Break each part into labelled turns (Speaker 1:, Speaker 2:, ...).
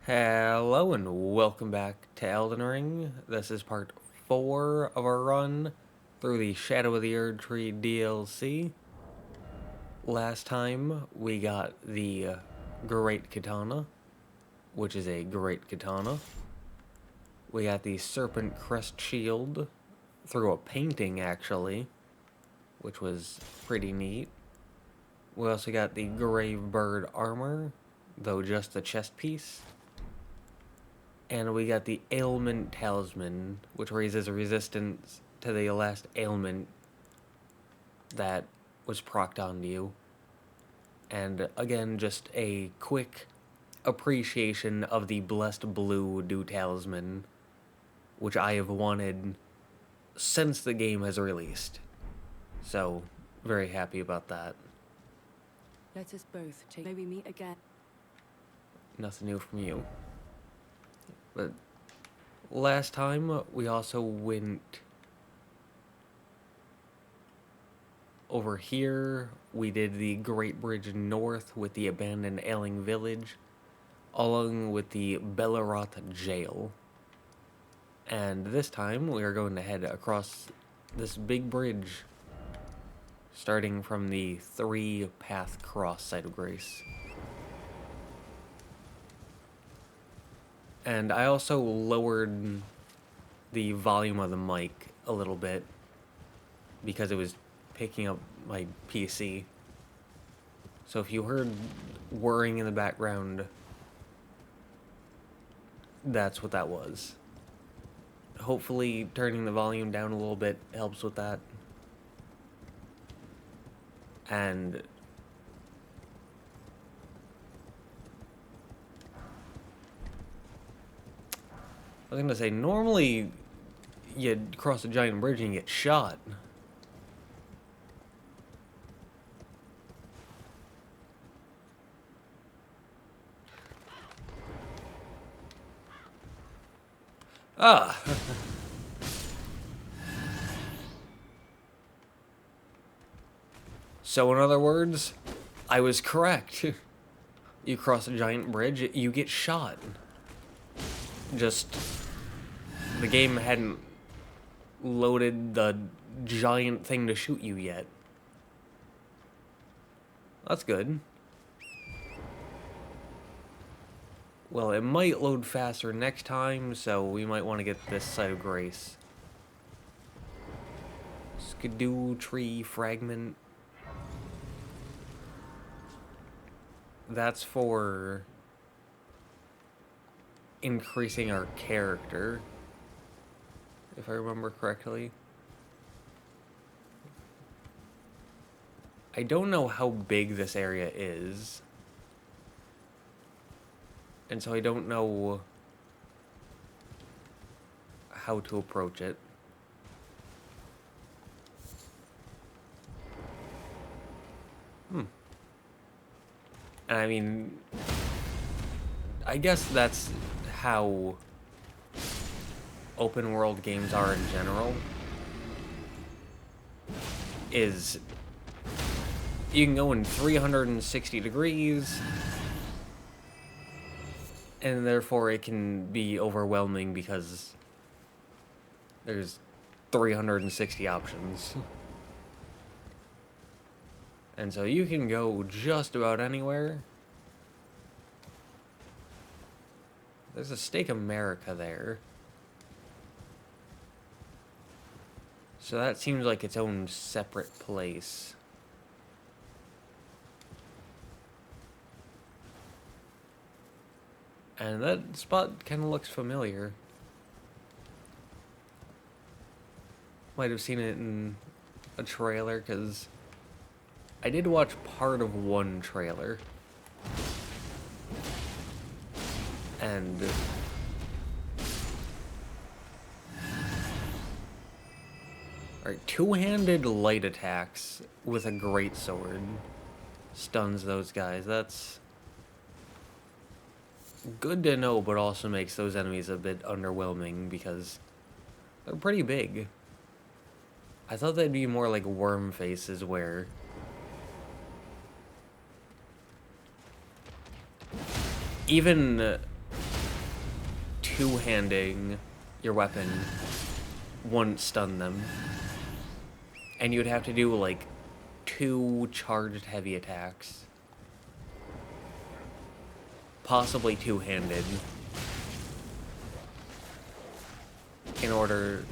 Speaker 1: Hello and welcome back to Elden Ring. This is part 4 of our run through the Shadow of the Erdtree DLC. Last time we got the Great Katana, which is a great katana. We got the Serpent Crest Shield through a painting actually, which was pretty neat. We also got the Grave Bird armor, though just the chest piece. And we got the ailment talisman, which raises resistance to the last ailment that was procced onto you. And again, just a quick appreciation of the blessed blue dew talisman, which I have wanted since the game has released. So, very happy about that.
Speaker 2: Let us both take. May we meet again.
Speaker 1: Nothing new from you. But last time, we also went over here. We did the Great Bridge North with the abandoned ailing village, along with the Belleroth Jail. And this time, we are going to head across this big bridge, starting from the 3-path cross site of grace. And I also lowered the volume of the mic a little bit because it was picking up my PC. So if you heard whirring in the background, that's what that was. Hopefully turning the volume down a little bit helps with that. And I was gonna say, normally you cross a giant bridge and you get shot. Ah! So in other words, I was correct. You cross a giant bridge, you get shot. Just, the game hadn't loaded the giant thing to shoot you yet. That's good. Well, it might load faster next time, so we might want to get this site of grace. Skidoo tree fragment. That's for increasing our character, if I remember correctly. I don't know how big this area is, and so I don't know how to approach it. And I mean, I guess that's how open world games are in general, is you can go in 360 degrees, and therefore it can be overwhelming because there's 360 options. And so you can go just about anywhere. There's a Stake America there. So that seems like its own separate place. And that spot kind of looks familiar. Might have seen it in a trailer, because I did watch part of one trailer. And alright, two-handed light attacks with a great sword stuns those guys. That's good to know, but also makes those enemies a bit underwhelming because they're pretty big. I thought they'd be more like worm faces where even two-handing your weapon wouldn't stun them. And you'd have to do, like, 2 charged heavy attacks. Possibly two-handed. In order...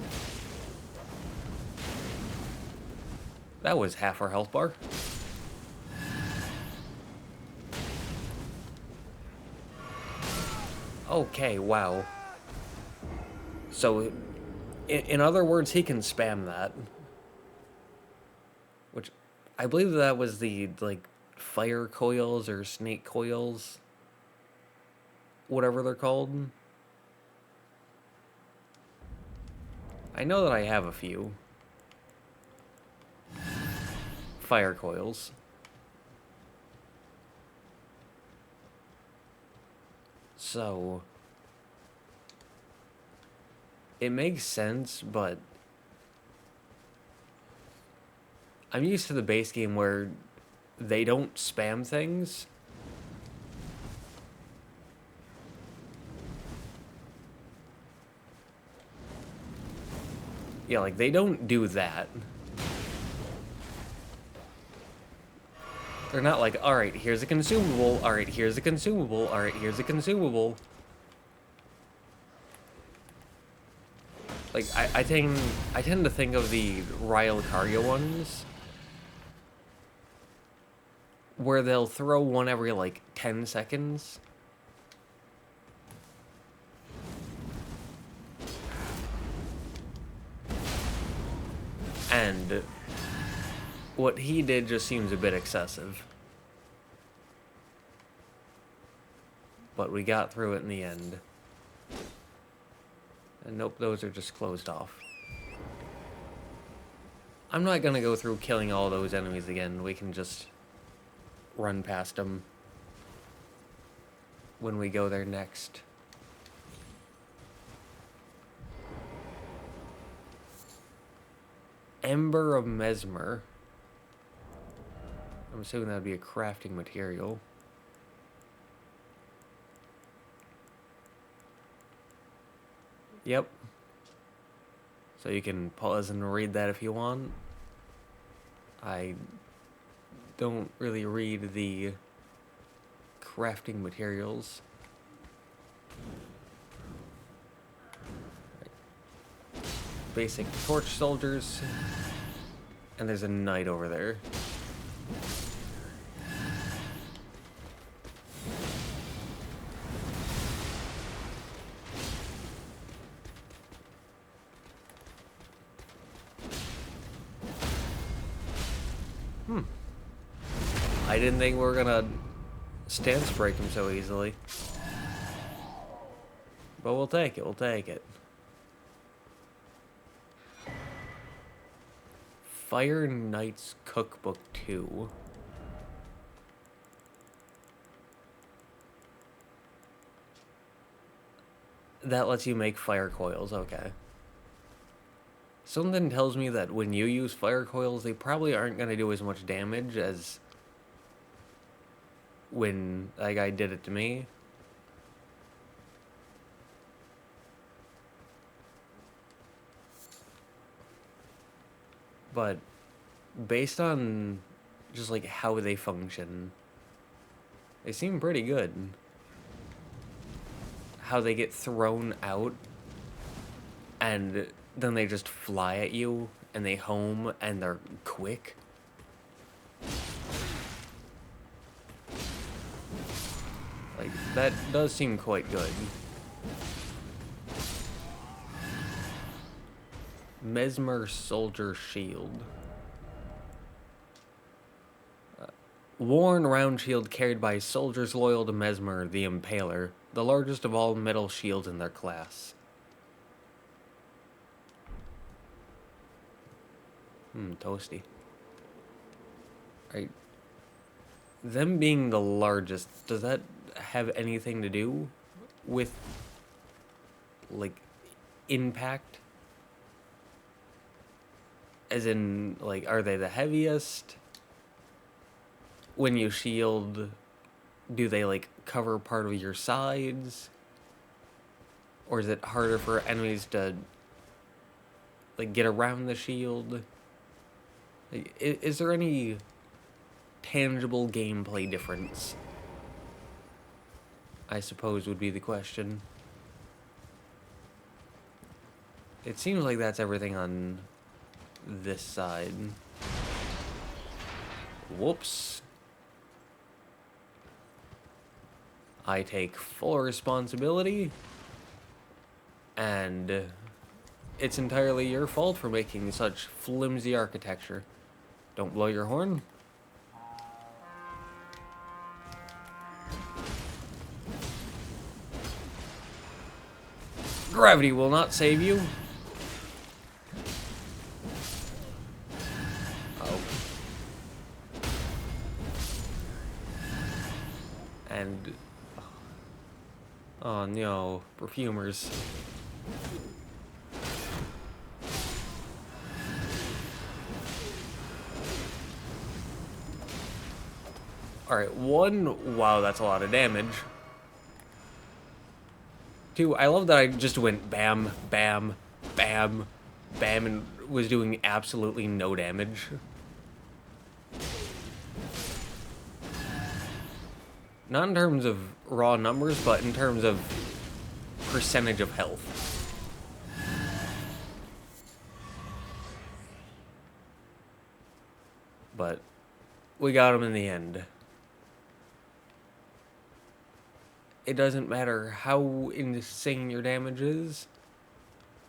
Speaker 1: That was half our health bar. Okay, wow. So, in other words, he can spam that. Which, I believe that was the, like, fire coils or snake coils. Whatever they're called. I know that I have a few. Fire coils. So... It makes sense, but... I'm used to the base game where they don't spam things. Yeah, like, they don't do that. They're not like, alright, here's a consumable, alright, here's a consumable, alright, here's a consumable. Like, I tend to think of the Ryle Karga ones, where they'll throw one every, like, 10 seconds. And what he did just seems a bit excessive. But we got through it in the end. And nope, those are just closed off. I'm not gonna go through killing all those enemies again. We can just run past them when we go there next. Ember of Mesmer. I'm assuming that'd be a crafting material. Yep. So you can pause and read that if you want. I don't really read the crafting materials. Basic torch soldiers. And there's a knight over there. I didn't think we were gonna stance break him so easily. But we'll take it, we'll take it. Fire Knight's Cookbook 2. That lets you make fire coils, okay. Something tells me that when you use fire coils, they probably aren't going to do as much damage as when that guy did it to me. But based on just like how they function, they seem pretty good. How they get thrown out and then they just fly at you and they home and they're quick. Like, that does seem quite good. Mesmer Soldier Shield. Worn round shield carried by soldiers loyal to Mesmer the Impaler, the largest of all metal shields in their class. Toasty. Right. Them being the largest, does that have anything to do with, like, impact? As in, like, are they the heaviest? When you shield, do they, like, cover part of your sides? Or is it harder for enemies to, like, get around the shield? Like, is there any tangible gameplay difference? I suppose would be the question. It seems like that's everything on this side. Whoops. I take full responsibility, and it's entirely your fault for making such flimsy architecture. Don't blow your horn. Gravity will not save you. Oh. And... oh no, perfumers. Alright, one, wow, that's a lot of damage. Two, I love that I just went bam, bam, bam, bam, and was doing absolutely no damage. Not in terms of raw numbers, but in terms of percentage of health. But we got him in the end. It doesn't matter how insane your damage is.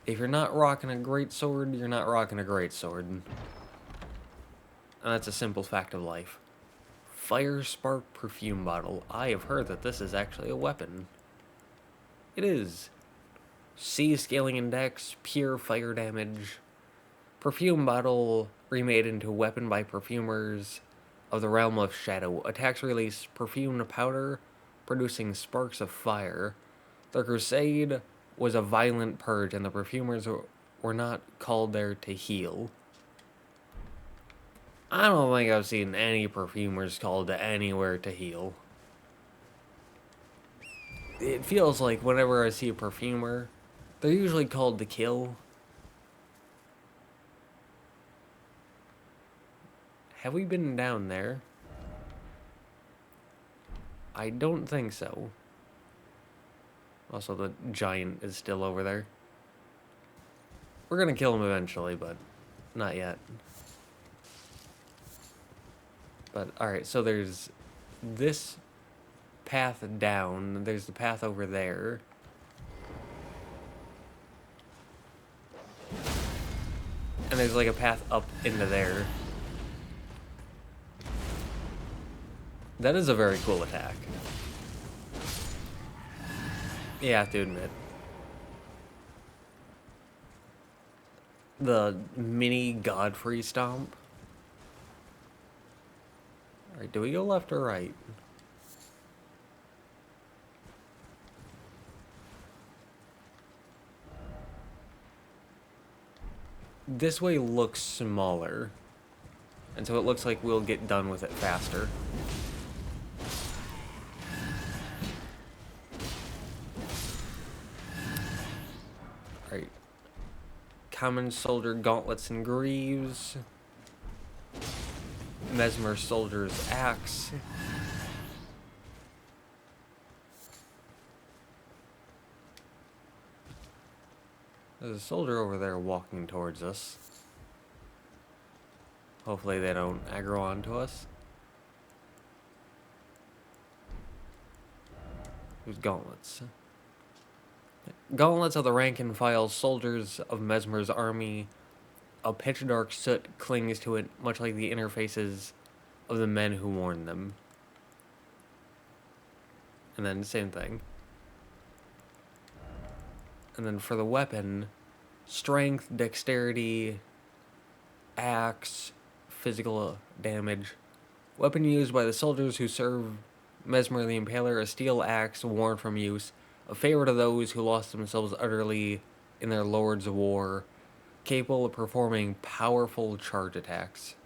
Speaker 1: If you're not rocking a great sword, you're not rocking a great sword. And that's a simple fact of life. Fire Spark Perfume Bottle. I have heard that this is actually a weapon. It is. C scaling index, pure fire damage. Perfume Bottle remade into a weapon by perfumers of the realm of Shadow. Attacks release perfumed powder, producing sparks of fire. The crusade was a violent purge, and the perfumers were not called there to heal. I don't think I've seen any perfumers called to anywhere to heal. It feels like whenever I see a perfumer, they're usually called to kill. Have we been down there? I don't think so. Also, the giant is still over there. We're gonna kill him eventually, but not yet. But, alright, so there's this path down. There's the path over there. And there's like a path up into there. That is a very cool attack. Yeah, I have to admit. The mini Godfrey stomp. Alright, do we go left or right? This way looks smaller. And so it looks like we'll get done with it faster. Alright. Common Soldier Gauntlets and Greaves. Mesmer Soldier's Axe. There's a soldier over there walking towards us. Hopefully they don't aggro onto us. There's gauntlets. Gauntlets are the rank and file soldiers of Mesmer's army. A pitch dark soot clings to it, much like the interfaces of the men who worn them. And then same thing. And then for the weapon, strength, dexterity, axe, physical damage. Weapon used by the soldiers who serve Mesmer the Impaler, a steel axe worn from use, a favor to those who lost themselves utterly in their lord's war, capable of performing powerful charge attacks.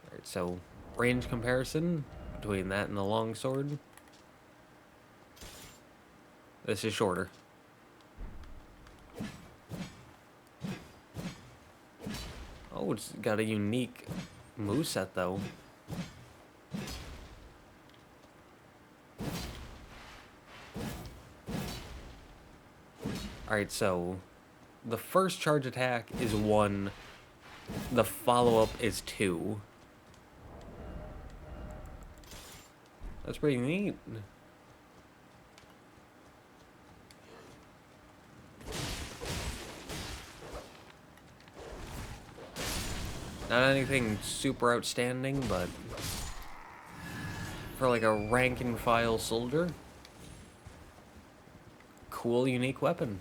Speaker 1: Alright, so range comparison between that and the longsword. This is shorter. Oh, it's got a unique moveset, though. Alright, so the first charge attack is 1, the follow-up is 2. That's pretty neat. Not anything super outstanding, but for like a rank and file soldier, cool, unique weapon.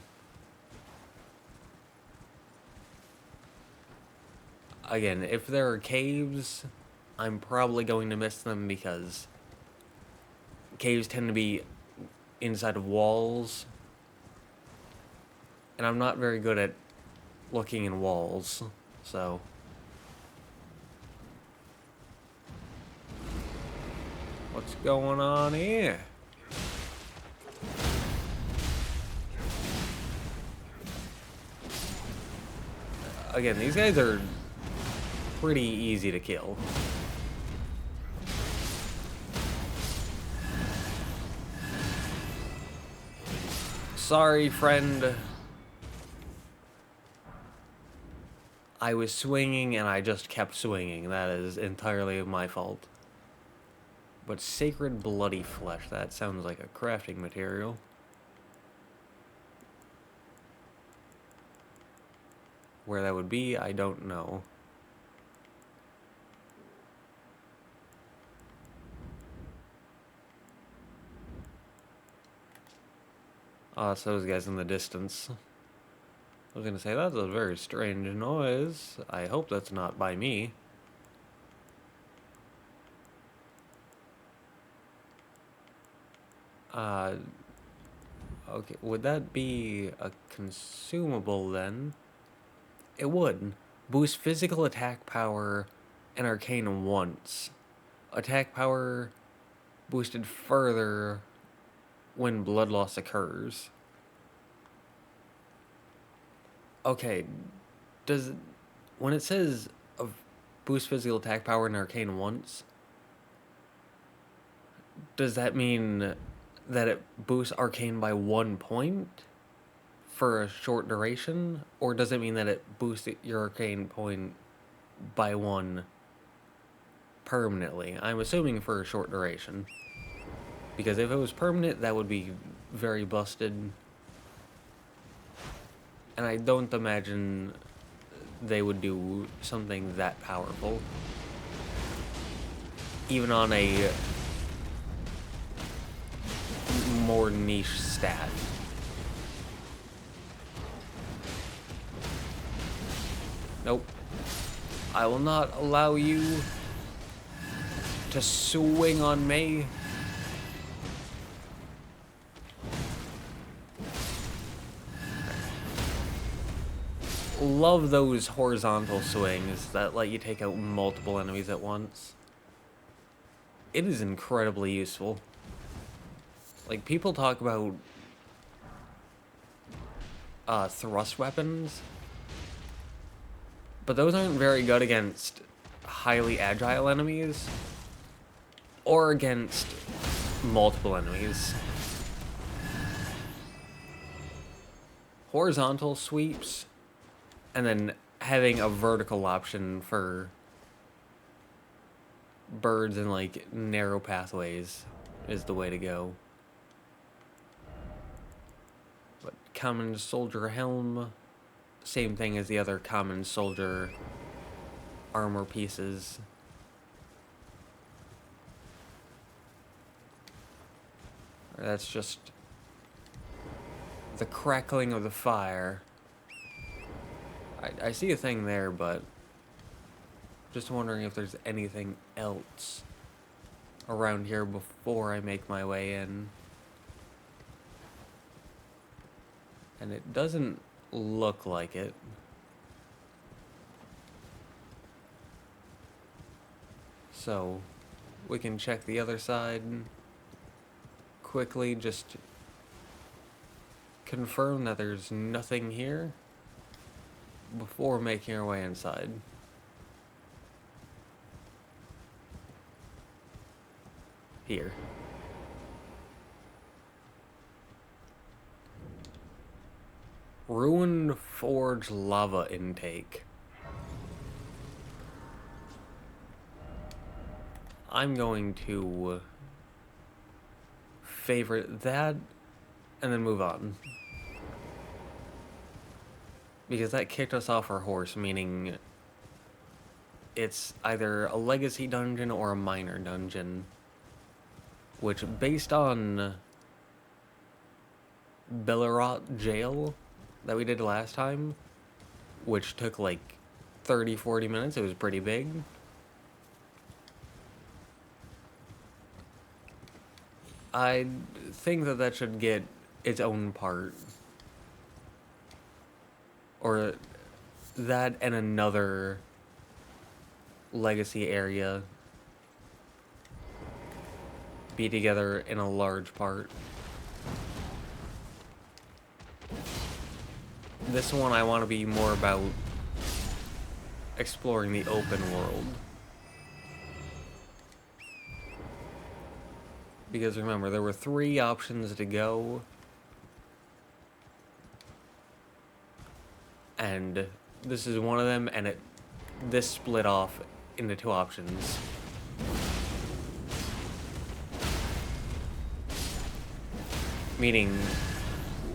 Speaker 1: Again, if there are caves, I'm probably going to miss them because caves tend to be inside of walls, and I'm not very good at looking in walls, so... What's going on here? Again, these guys are pretty easy to kill. Sorry, friend. I was swinging and I just kept swinging. That is entirely my fault. But sacred bloody flesh, that sounds like a crafting material. Where that would be, I don't know. Oh, it's those guys in the distance. I was gonna say, that's a very strange noise. I hope that's not by me. Okay, would that be a consumable then? It would. Boost physical attack power and arcane once. Attack power boosted further when blood loss occurs. Okay, does... When it says boost physical attack power and arcane once, does that mean that it boosts arcane by 1 point for a short duration, or does it mean that it boosts your arcane point by 1 permanently? I'm assuming for a short duration, because if it was permanent, that would be very busted, and I don't imagine they would do something that powerful, even on a more niche stat. Nope. I will not allow you to swing on me. Love those horizontal swings that let you take out multiple enemies at once. It is incredibly useful. Like, people talk about thrust weapons, but those aren't very good against highly agile enemies or against multiple enemies. Horizontal sweeps and then having a vertical option for birds and like narrow pathways is the way to go. But common soldier helm, same thing as the other common soldier armor pieces. That's just the crackling of the fire. I see a thing there, but just wondering if there's anything else around here before I make my way in. And it doesn't look like it. So, we can check the other side quickly, just confirm that there's nothing here before making our way inside. Here. Ruined Forge lava intake. I'm going to favorite that and then move on. Because that kicked us off our horse, meaning it's either a legacy dungeon or a minor dungeon. Which, based on Bellerot Jail that we did last time, which took like 30-40 minutes, it was pretty big. I think that should get its own part. Or that and another legacy area be together in a large part. This one I want to be more about exploring the open world. Because remember, there were 3 options to go. And this is one of them, and this split off into 2 options. Meaning,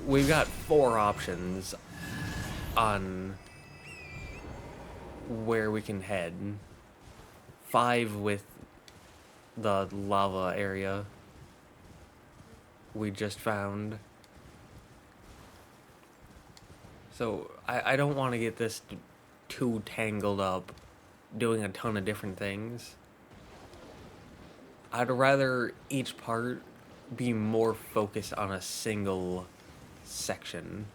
Speaker 1: we've got 4 options on where we can head. 5 with the lava area we just found. So, I don't want to get this too tangled up doing a ton of different things. I'd rather each part be more focused on a single section.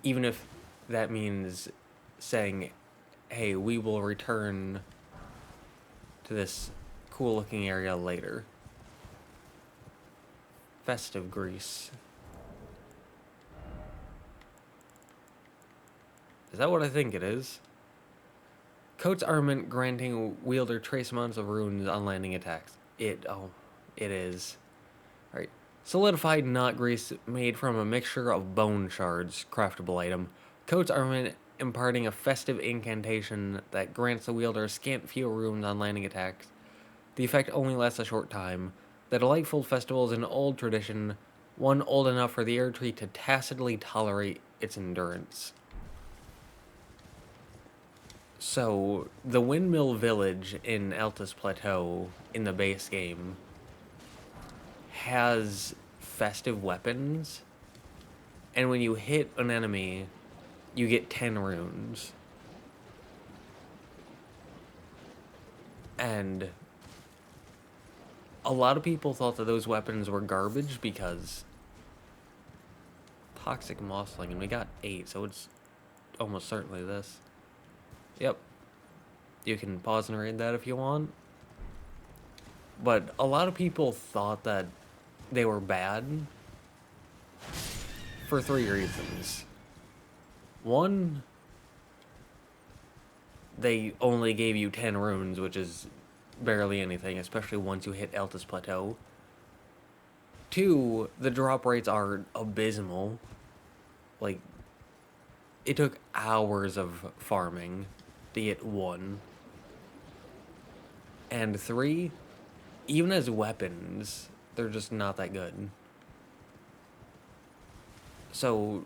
Speaker 1: Even if that means saying, hey, we will return to this cool looking area later. Festive Grease. Is that what I think it is? Coat's armament granting wielder trace amounts of runes on landing attacks. It is. Alright. Solidified knot grease made from a mixture of bone shards. Craftable item. Coat's armament imparting a festive incantation that grants the wielder a scant few runes on landing attacks. The effect only lasts a short time. The delightful festival is an old tradition, one old enough for the Erdtree to tacitly tolerate its endurance. So, the Windmill Village in Altus Plateau, in the base game, has festive weapons, and when you hit an enemy, you get 10 runes. And a lot of people thought that those weapons were garbage because toxic mossling, and we got 8, so it's almost certainly this. Yep. You can pause and read that if you want. But a lot of people thought that they were bad for 3 reasons. 1, they only gave you 10 runes, which is barely anything, especially once you hit Altus Plateau. 2, the drop rates are abysmal. Like, it took hours of farming to get 1. And 3, even as weapons, they're just not that good. So,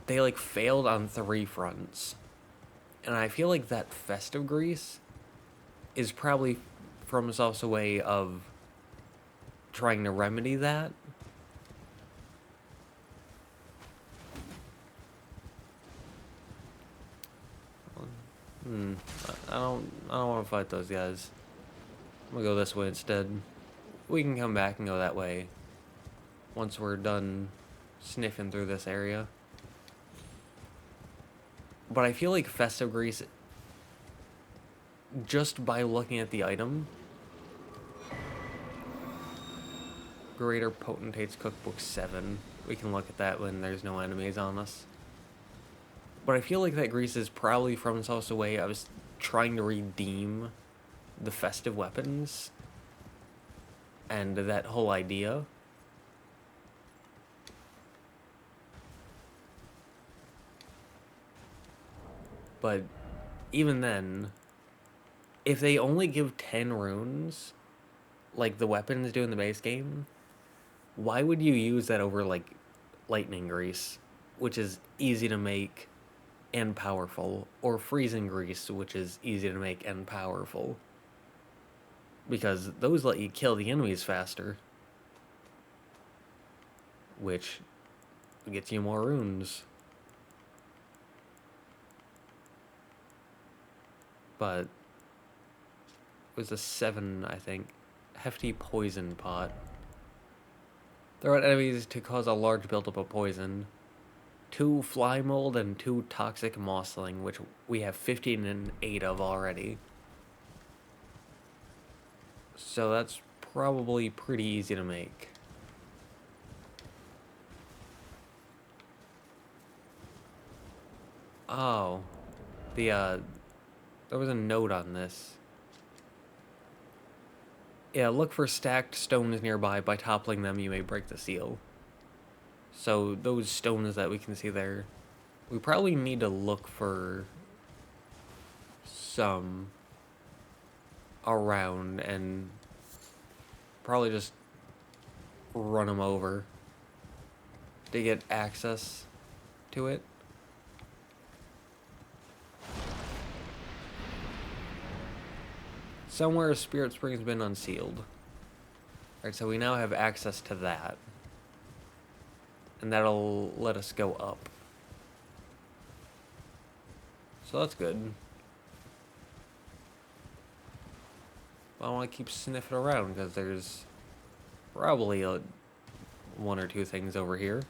Speaker 1: they like failed on 3 fronts. And I feel like that festive grease is probably FromSofts' way of trying to remedy that. I don't want to fight those guys. I'm gonna go this way instead. We can come back and go that way once we're done sniffing through this area. But I feel like festive grease, just by looking at the item, Greater Potentate's Cookbook 7. We can look at that when there's no enemies on us. But I feel like that grease is probably FromSofts' way of trying to redeem the festive weapons and that whole idea. But even then, if they only give 10 runes, like the weapons do in the base game, why would you use that over, like, lightning grease, which is easy to make and powerful, or freezing grease, which is easy to make and powerful? Because those let you kill the enemies faster, which gets you more runes. But it was a 7, I think. Hefty poison pot. Throw at enemies to cause a large buildup of poison. 2 fly mold and 2 toxic mossling, which we have 15 and 8 of already. So that's probably pretty easy to make. Oh. There was a note on this. Yeah, look for stacked stones nearby. By toppling them, you may break the seal. So those stones that we can see there, we probably need to look for some around and probably just run them over to get access to it. Somewhere a spirit spring's been unsealed. Alright, so we now have access to that. And that'll let us go up. So that's good. I want to keep sniffing around because there's probably 1 or 2 things over here.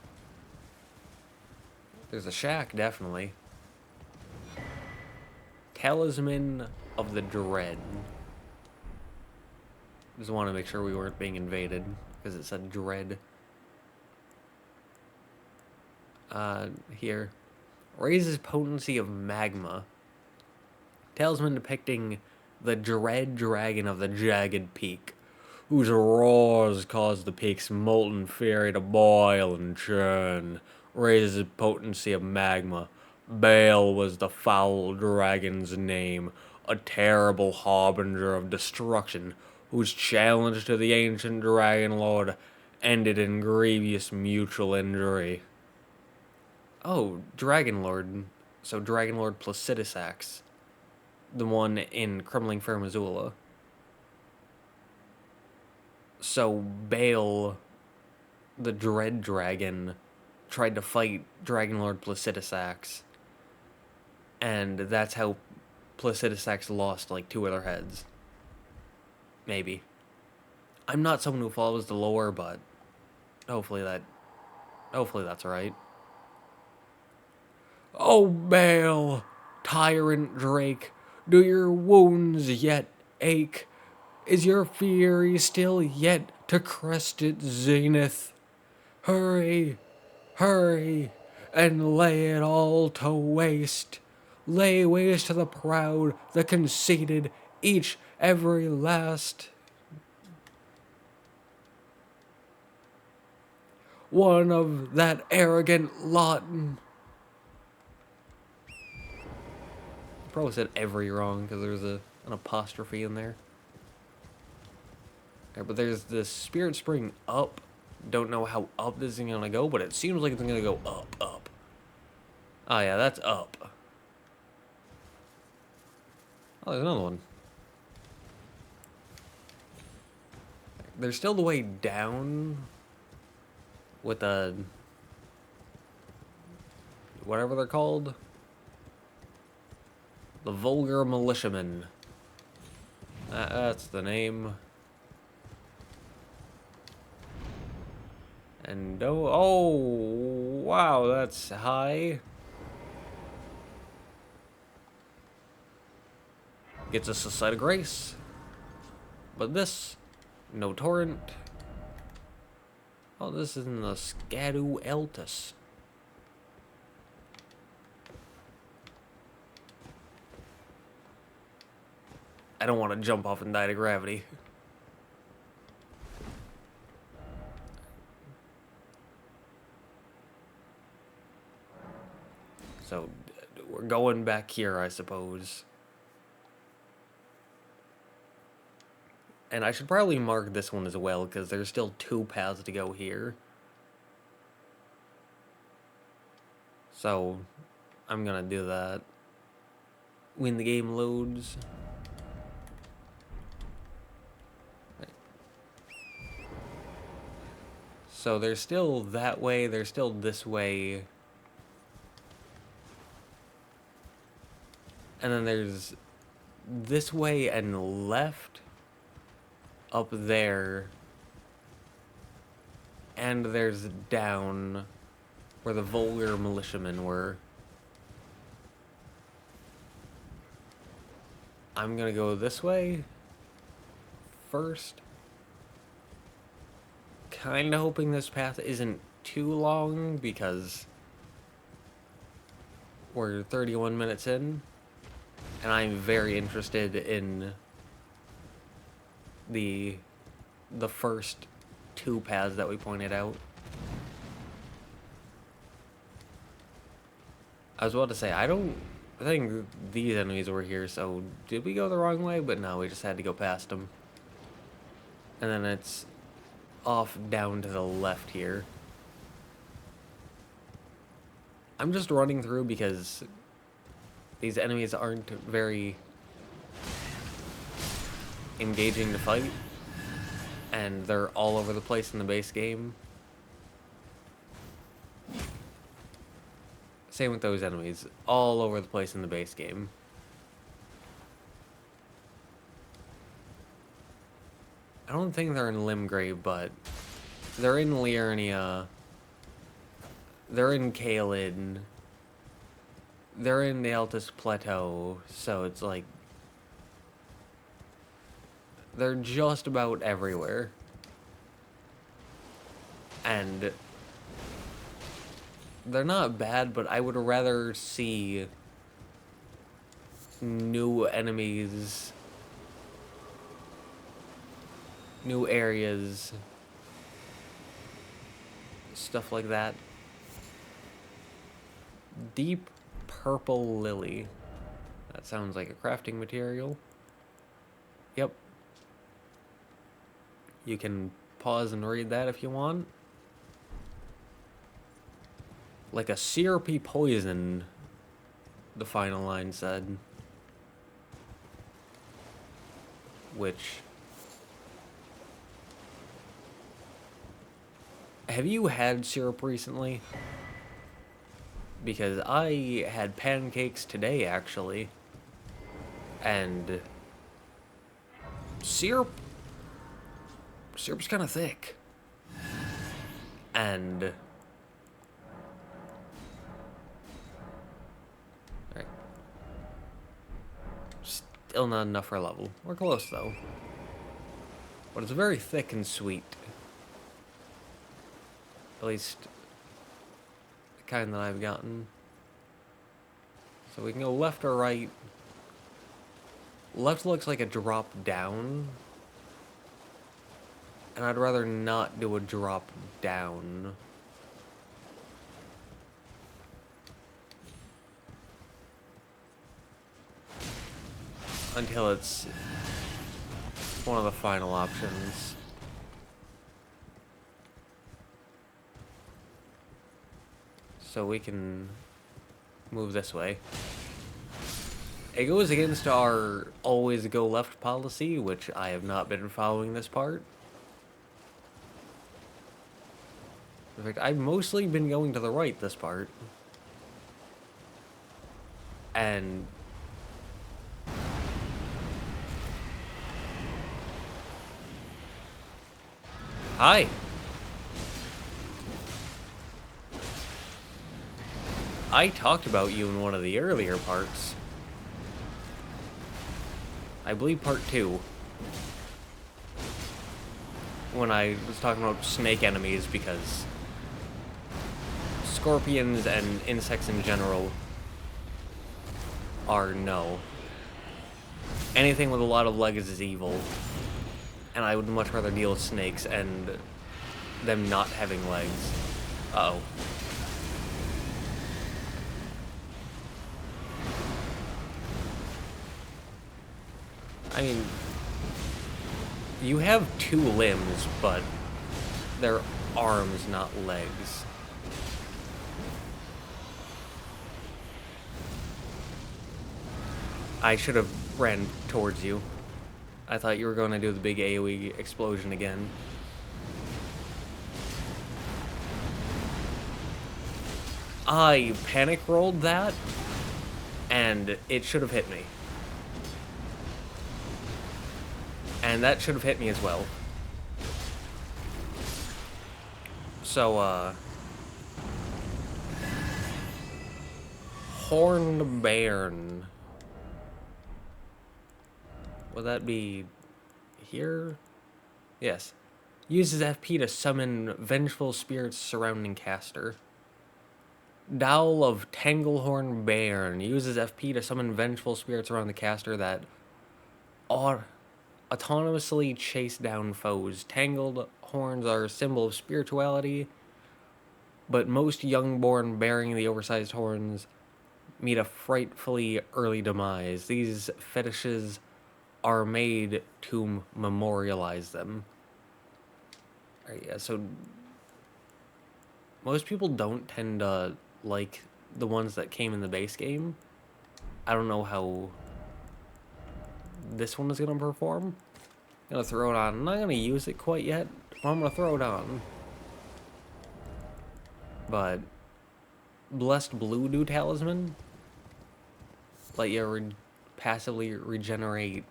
Speaker 1: There's a shack, definitely. Talisman of the Dread. Just want to make sure we weren't being invaded because it said Dread. Here. Raises potency of magma. Talisman depicting the dread dragon of the jagged peak, whose roars cause the peak's molten fury to boil and churn. Raises potency of magma. Baal was the foul dragon's name, a terrible harbinger of destruction, whose challenge to the ancient dragon lord ended in grievous mutual injury. Oh, Dragon Lord. So Dragon Lord Placidusax. The one in Crumbling Fair, Missoula. So Baal, the Dread Dragon, tried to fight Dragon Lord Placidusax. And that's how Placidusax lost like 2 of their heads. Maybe. I'm not someone who follows the lore, but hopefully that's right. Oh, Baal, tyrant Drake, do your wounds yet ache? Is your fury still yet to crest its zenith? Hurry, hurry, and lay it all to waste. Lay waste to the proud, the conceited, each, every last. One of that arrogant lot. Probably said every wrong because there's an apostrophe in there. Okay, but there's the spirit spring up. Don't know how up this is going to go, but it seems like it's going to go up, up. Oh yeah, that's up. Oh, there's another one. There's still the way down with the whatever they're called. The Vulgar Militiamen. That's the name. And oh, wow, that's high. Gets us a site of grace. But this, no torrent. Oh, this is in the Shadow Altus. I don't want to jump off and die to gravity. So, we're going back here, I suppose. And I should probably mark this one as well, because there's still 2 paths to go here. So, I'm gonna do that when the game loads. So there's still that way, there's still this way. And then there's this way and left up there. And there's down where the vulgar militiamen were. I'm gonna go this way first. Kinda hoping this path isn't too long because we're 31 minutes in. And I'm very interested in the first 2 paths that we pointed out. I was about to say, I think these enemies were here, so did we go the wrong way? But no, we just had to go past them. And then it's off down to the left here. I'm just running through because these enemies aren't very engaging to fight, and they're all over the place in the base game. Same with those enemies, all over the place in the base game. I don't think they're in Limgrave, but they're in Liurnia. They're in Caelid. They're in the Altus Plateau, so it's like they're just about everywhere. And they're not bad, but I would rather see new enemies, new areas, stuff like that. Deep purple lily. That sounds like a crafting material. Yep. You can pause and read that if you want. Like a syrupy poison, the final line said. Which... Have you had syrup recently? Because I had pancakes today, actually. And... Syrup's kind of thick. And... Alright. Still not enough for a level. We're close, though. But it's very thick and sweet. At least... the kind that I've gotten. So we can go left or right. Left looks like a drop down. And I'd rather not do a drop down. Until it's one of the final options. So we can move this way. It goes against our always go left policy, which I have not been following this part. In fact, I've mostly been going to the right this part. And... Hi! I talked about you in one of the earlier parts. I believe part 2. when I was talking about snake enemies, because scorpions and insects in general are no. Anything with a lot of legs is evil, and I would much rather deal with snakes and them not having legs. Uh-oh. I mean, you have 2 limbs, but they're arms, not legs. I should have ran towards you. I thought you were going to do the big AoE explosion again. I panic rolled that, and it should have hit me. And that should have hit me as well. So, Horned Bairn. Would that be here? Yes. Uses FP to summon vengeful spirits surrounding caster. Dowl of Tanglehorn Bairn uses FP to summon vengeful spirits around the caster that autonomously chase down foes. Tangled horns are a symbol of spirituality, but most youngborn bearing the oversized horns meet a frightfully early demise. These fetishes are made to memorialize them. Alright, yeah, so most people don't tend to like the ones that came in the base game. I don't know how this one is going to perform. I'm going to throw it on. I'm not going to use it quite yet, but I'm going to throw it on. But Blessed Blue do talisman. Let you passively regenerate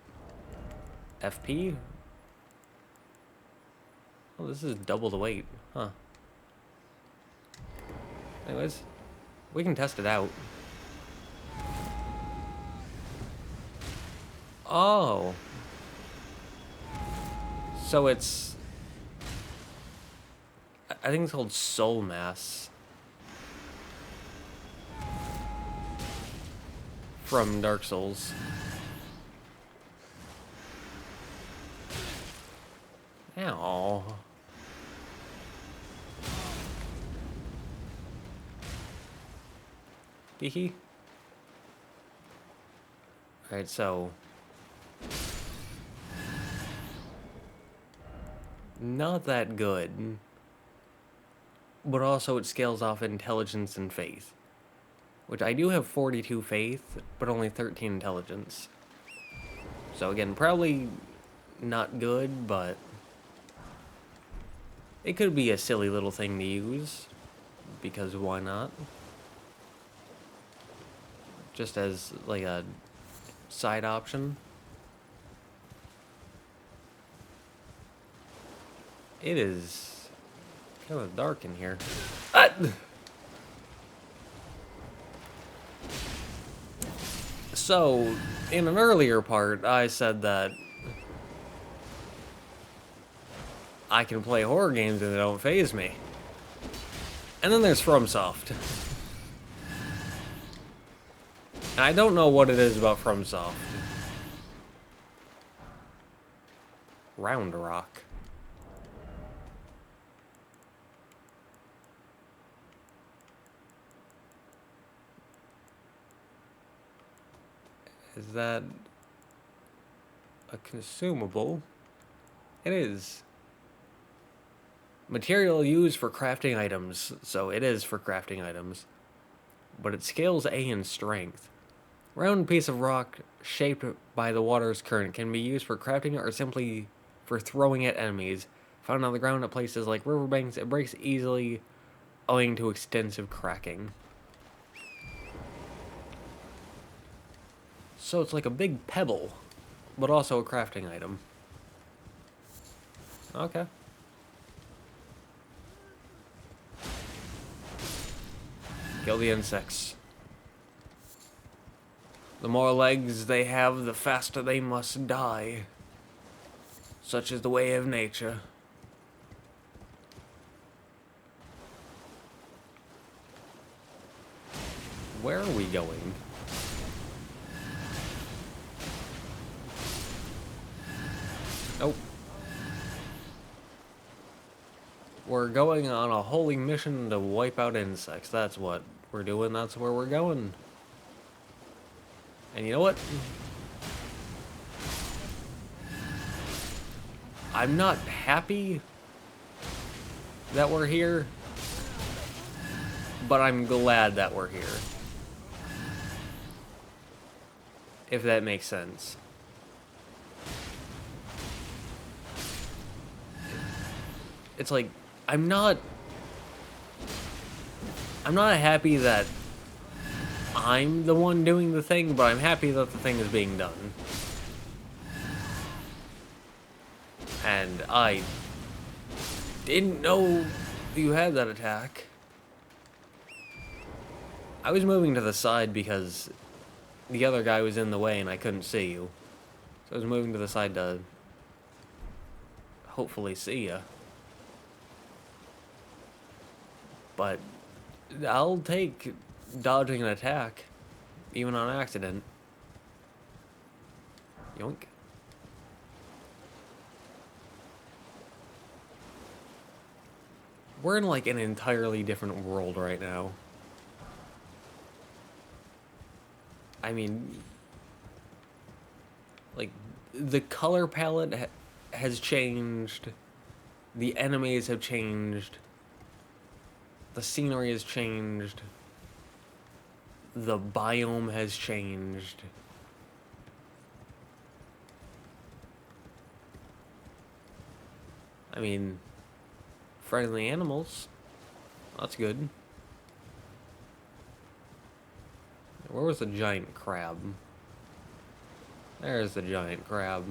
Speaker 1: FP. Oh, this is double the weight, huh? Anyways, we can test it out. Oh. So it's... I think it's called Soul Mass. From Dark Souls. Ow. Hee. Alright, so... not that good. But also it scales off intelligence and faith. Which I do have 42 faith, but only 13 intelligence. So again, probably not good, but... it could be a silly little thing to use. Because why not? Just as, like, a side option. It is kind of dark in here. So, in an earlier part, I said that I can play horror games and they don't faze me. And then there's FromSoft. And I don't know what it is about FromSoft. Round Rock. Is that a consumable? It is. Material used for crafting items, so it is for crafting items. But it scales A in strength. Round piece of rock shaped by the water's current can be used for crafting or simply for throwing at enemies. Found on the ground at places like riverbanks, it breaks easily owing to extensive cracking. So it's like a big pebble, but also a crafting item. Okay. Kill the insects. The more legs they have, the faster they must die. Such is the way of nature. Where are we going? Nope. We're going on a holy mission to wipe out insects. That's what we're doing. That's where we're going. And you know what? I'm not happy that we're here, but I'm glad that we're here. If that makes sense. It's like, I'm not happy that I'm the one doing the thing, but I'm happy that the thing is being done. And I didn't know you had that attack. I was moving to the side because the other guy was in the way and I couldn't see you. So I was moving to the side to hopefully see you. But I'll take dodging an attack, even on accident. Yoink. We're in like an entirely different world right now. I mean, like, the color palette has changed. The enemies have changed. The scenery has changed. The biome has changed. I mean, friendly animals. That's good. Where was the giant crab? There's the giant crab.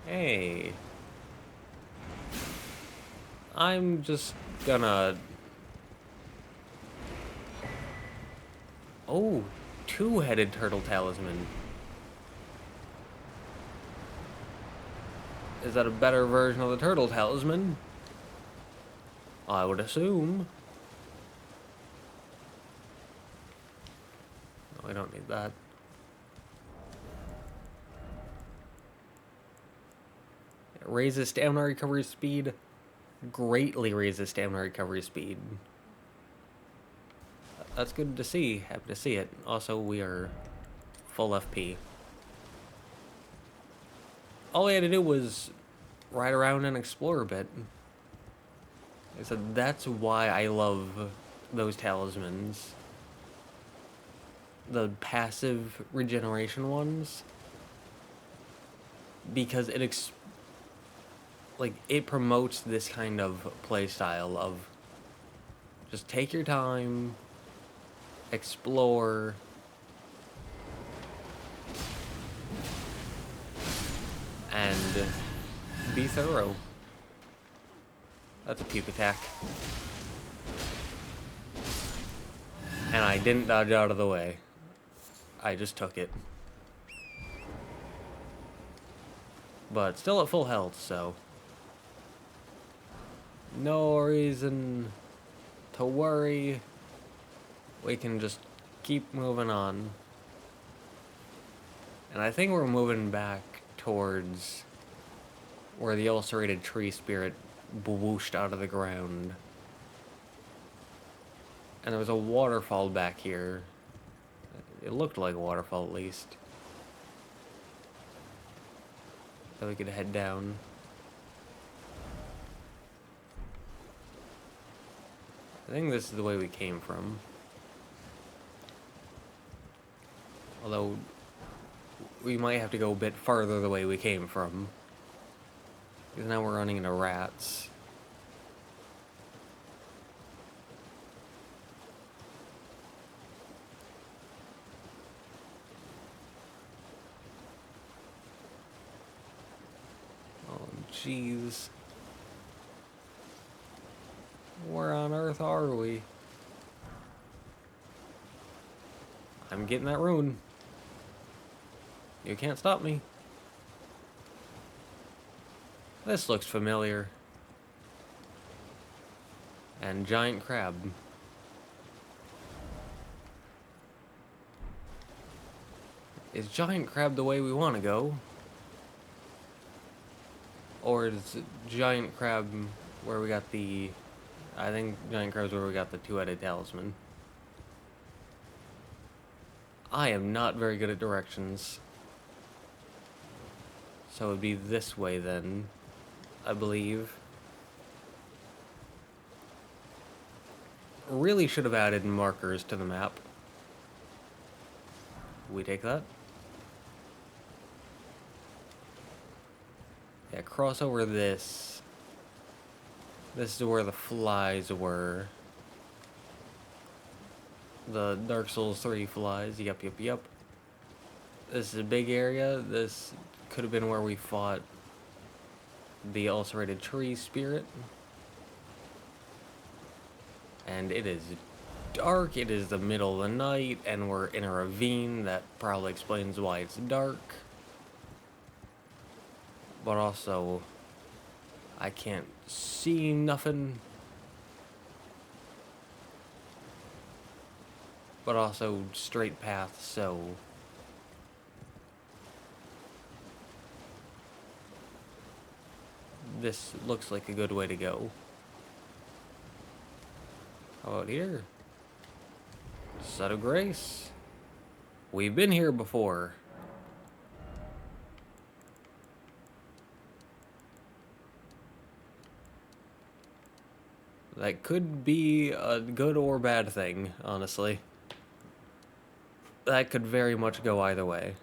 Speaker 1: Hey. I'm just gonna... Oh, two-headed turtle talisman. Is that a better version of the turtle talisman? I would assume. No, I don't need that. It raises stamina recovery speed. Greatly raises stamina recovery speed. That's good to see. Happy to see it. Also, we are full FP. All I had to do was ride around and explore a bit. I said that's why I love those talismans. The passive regeneration ones. Because it promotes this kind of playstyle of just take your time, explore, and be thorough. That's a puke attack. And I didn't dodge out of the way. I just took it. But still at full health, so no reason to worry. We can just keep moving on. And I think we're moving back towards where the ulcerated tree spirit whooshed out of the ground. And there was a waterfall back here. It looked like a waterfall at least. So we could head down. I think this is the way we came from. Although, we might have to go a bit farther the way we came from. Because now we're running into rats. Oh, jeez. Where on earth are we? I'm getting that rune. You can't stop me. This looks familiar. And giant crab. Is giant crab the way we want to go? Or is giant crab where we got the... I think giant crab's where we got the two-headed talisman. I am not very good at directions. So it would be this way then, I believe. Really should have added markers to the map. We take that. Yeah, cross over this. This is where the flies were. The Dark Souls 3 flies. Yep. This is a big area. This could have been where we fought the ulcerated tree spirit. And it is dark. It is the middle of the night, and we're in a ravine. That probably explains why it's dark. But also, I can't see nothing. But also, straight path, so... This looks like a good way to go. How about here? Set of Grace. We've been here before. That could be a good or bad thing, honestly. That could very much go either way.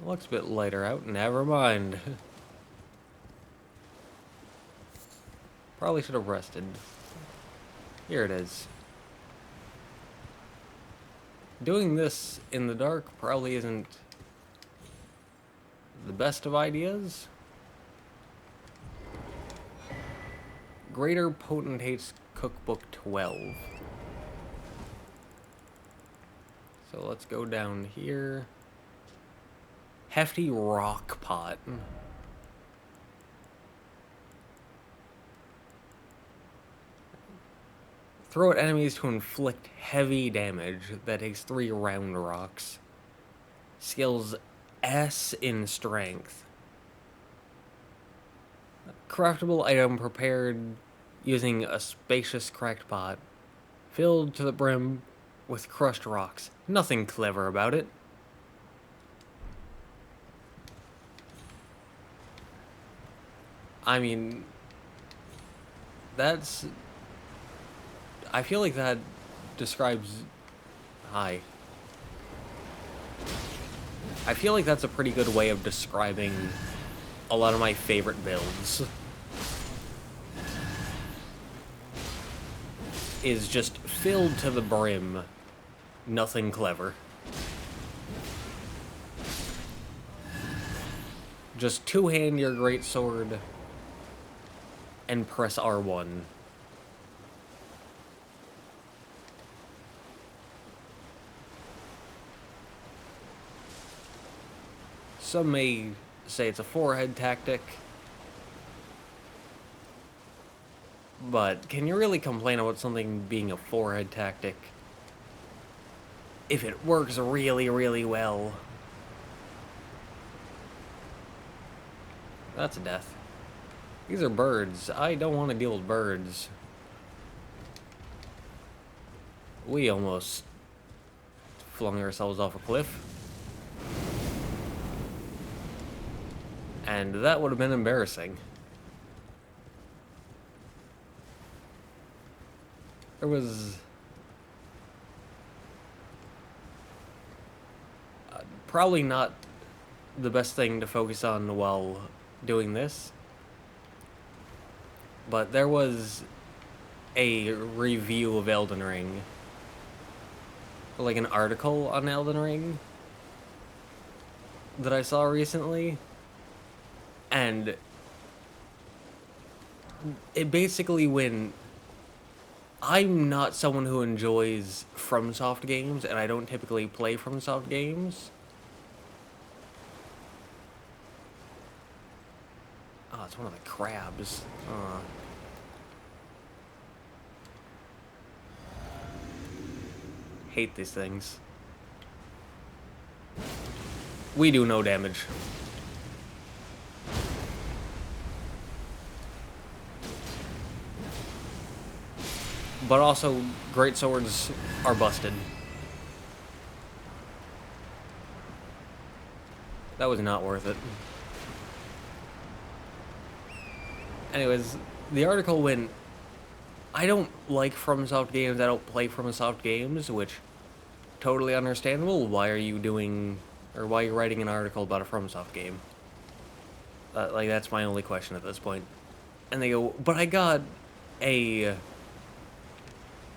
Speaker 1: Looks a bit lighter out. Never mind. Probably should have rested. Here it is. Doing this in the dark probably isn't the best of ideas. Greater Potentate's Cookbook 12. So let's go down here. Hefty Rock Pot. Throw at enemies to inflict heavy damage. That takes 3 round rocks. Skills S in strength. Craftable item prepared using a spacious cracked pot. Filled to the brim with crushed rocks. Nothing clever about it. I mean, that's... I feel like that describes... Hi. I feel like that's a pretty good way of describing a lot of my favorite builds. Is just filled to the brim. Nothing clever. Just two-hand your greatsword and press R1. Some may say it's a forehead tactic, but can you really complain about something being a forehead tactic if it works really, really well? That's a death. These are birds. I don't want to deal with birds. We almost flung ourselves off a cliff. And that would have been embarrassing. There was... probably not the best thing to focus on while doing this. But there was a review of Elden Ring. Like an article on Elden Ring that I saw recently. And it basically went I'm not someone who enjoys FromSoft games, and I don't typically play FromSoft games. Oh, it's one of the crabs. Hate these things. We do no damage. But also, great swords are busted. That was not worth it. Anyways, the article went, I don't like FromSoft games, I don't play FromSoft games, which, totally understandable. Why are you doing, or why are you writing an article about a FromSoft game? Like, that's my only question at this point. And they go, but I got a,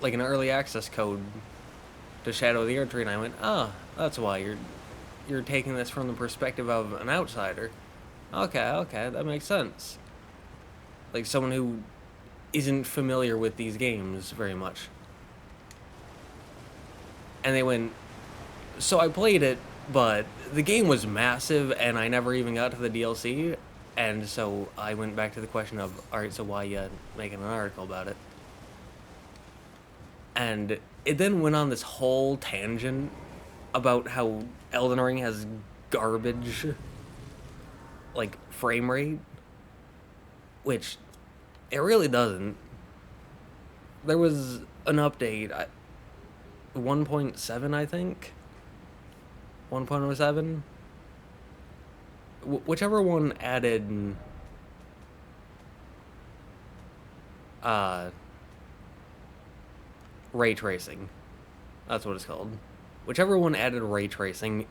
Speaker 1: like, an early access code to Shadow of the Erdtree, and I went, that's why you're taking this from the perspective of an outsider. Okay, that makes sense. Like, someone who isn't familiar with these games very much. And they went, so I played it, but the game was massive, and I never even got to the DLC, and so I went back to the question of, alright, so why you making an article about it? And it then went on this whole tangent about how Elden Ring has garbage, like, frame rate, which it really doesn't. There was an update, 1.7, I think? 1.07? Whichever one added, ray tracing. That's what it's called. Whichever one added ray tracing,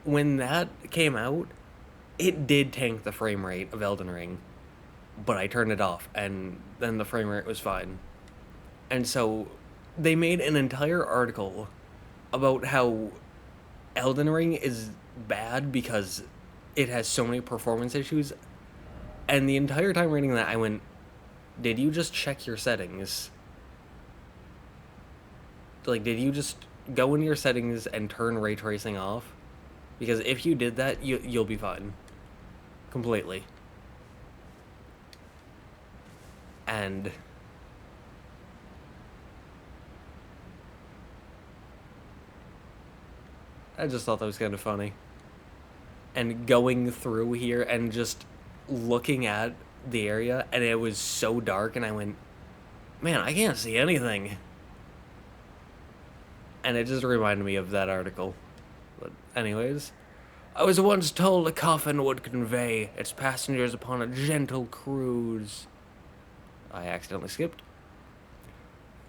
Speaker 1: when that came out, it did tank the frame rate of Elden Ring. But I turned it off, and then the frame rate was fine. And so, they made an entire article about how Elden Ring is bad because it has so many performance issues. And the entire time reading that, I went, did you just check your settings? Like, did you just go into your settings and turn ray tracing off? Because if you did that, you'll be fine. Completely. And I just thought that was kind of funny. And going through here and just looking at the area, and it was so dark, and I went, man, I can't see anything. And it just reminded me of that article. But anyways, I was once told a coffin would convey its passengers upon a gentle cruise. I accidentally skipped.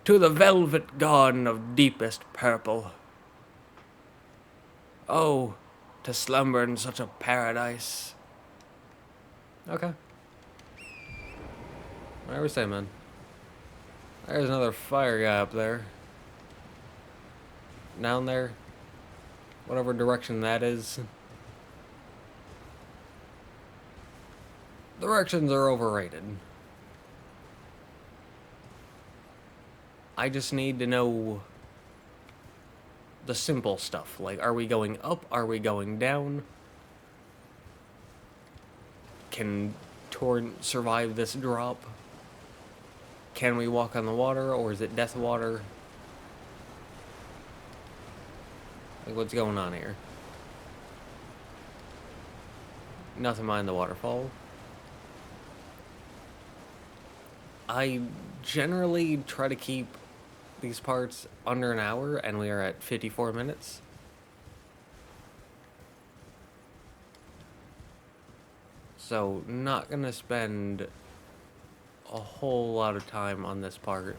Speaker 1: To the velvet garden of deepest purple. Oh, to slumber in such a paradise. Okay. Whatever you say, man. There's another fire guy up there. Down there. Whatever direction that is. Directions are overrated. I just need to know the simple stuff. Like, are we going up? Are we going down? Can Torrent survive this drop? Can we walk on the water, or is it death water? Like, what's going on here? Nothing mind the waterfall. I generally try to keep these parts under an hour, and we are at 54 minutes. So, not gonna spend a whole lot of time on this part.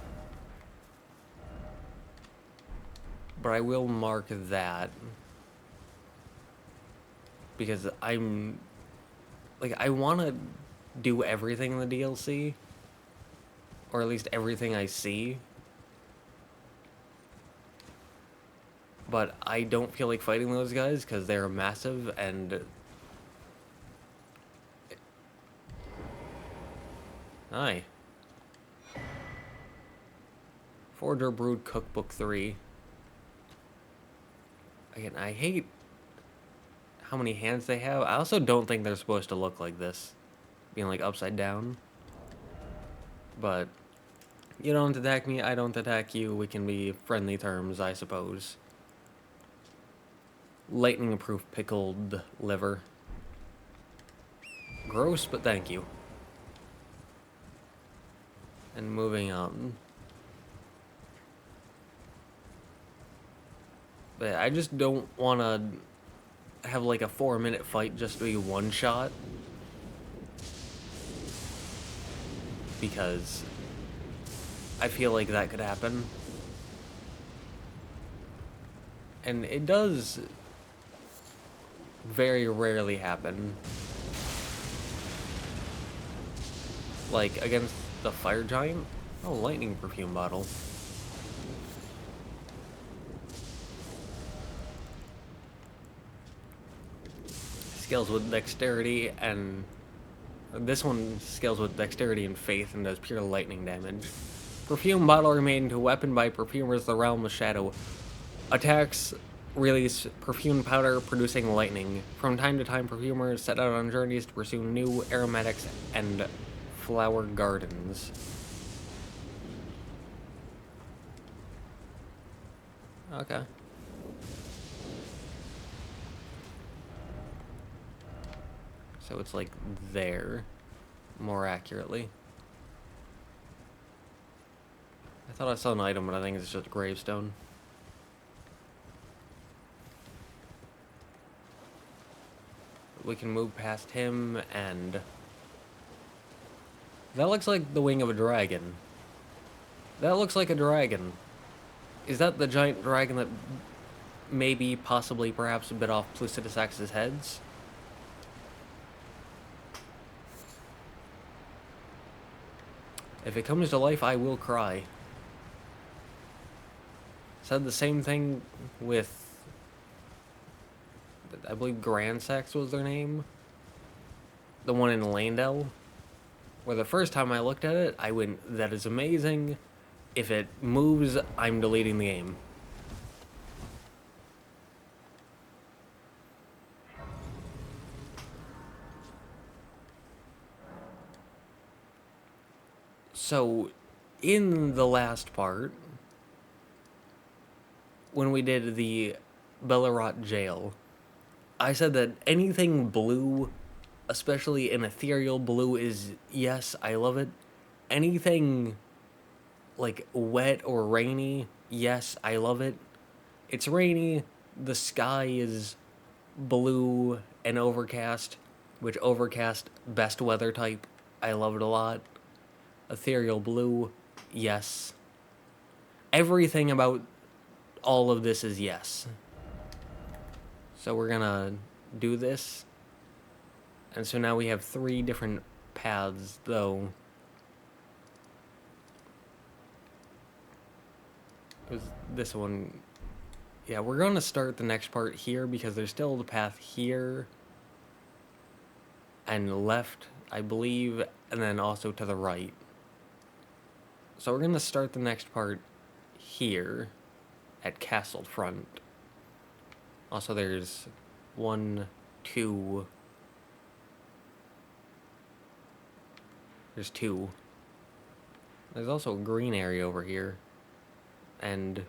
Speaker 1: But I will mark that. Because I'm... like, I want to do everything in the DLC. Or at least everything I see. But I don't feel like fighting those guys because they're massive and... Hi. Forger Brewed Cookbook 3. Again, I hate how many hands they have. I also don't think they're supposed to look like this, being like upside down. But you don't attack me, I don't attack you. We can be friendly terms, I suppose. Lightning-proof pickled liver. Gross, but thank you. And moving on. But I just don't want to have like a 4-minute fight just to be one shot. Because I feel like that could happen. And it does very rarely happen. Like against the fire giant? Oh, lightning perfume bottle. Scales with dexterity and... This one scales with dexterity and faith and does pure lightning damage. Perfume bottle remained into weapon by perfumers of the realm of Shadow. Attacks release perfumed powder producing lightning. From time to time, perfumers set out on journeys to pursue new aromatics and flower gardens. Okay. So it's like there, more accurately. I thought I saw an item, but I think it's just a gravestone. We can move past him, and... That looks like the wing of a dragon. That looks like a dragon. Is that the giant dragon that maybe, possibly, perhaps bit off Placidus Axe's heads? If it comes to life, I will cry. Said the same thing with... I believe Grand Sax was their name. The one in Landell. Where the first time I looked at it, I went, that is amazing. If it moves, I'm deleting the game. So, in the last part, when we did the Bellerot jail, I said that anything blue, especially an ethereal blue, is yes, I love it. Anything like wet or rainy, yes, I love it. It's rainy, the sky is blue and overcast, which overcast, best weather type, I love it a lot. Ethereal blue, yes. Everything about all of this is yes. So we're gonna do this. And so now we have 3 different paths, though. Because this one... Yeah, we're gonna start the next part here because there's still the path here. And left, I believe, and then also to the right. So we're gonna start the next part here at Castle Front. Also, there's 1, 2. There's 2. There's also a green area over here. And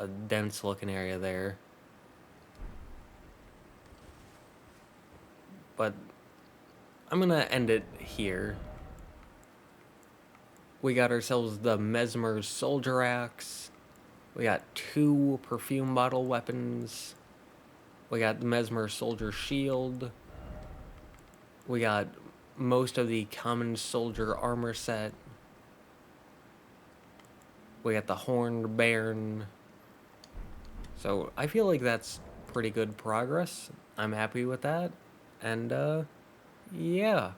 Speaker 1: a dense looking area there. But I'm gonna end it here. We got ourselves the Mesmer's Soldier Axe. We got 2 perfume bottle weapons. We got the Mesmer Soldier Shield. We got most of the common soldier armor set. We got the Horned Baron. So I feel like that's pretty good progress. I'm happy with that. And yeah.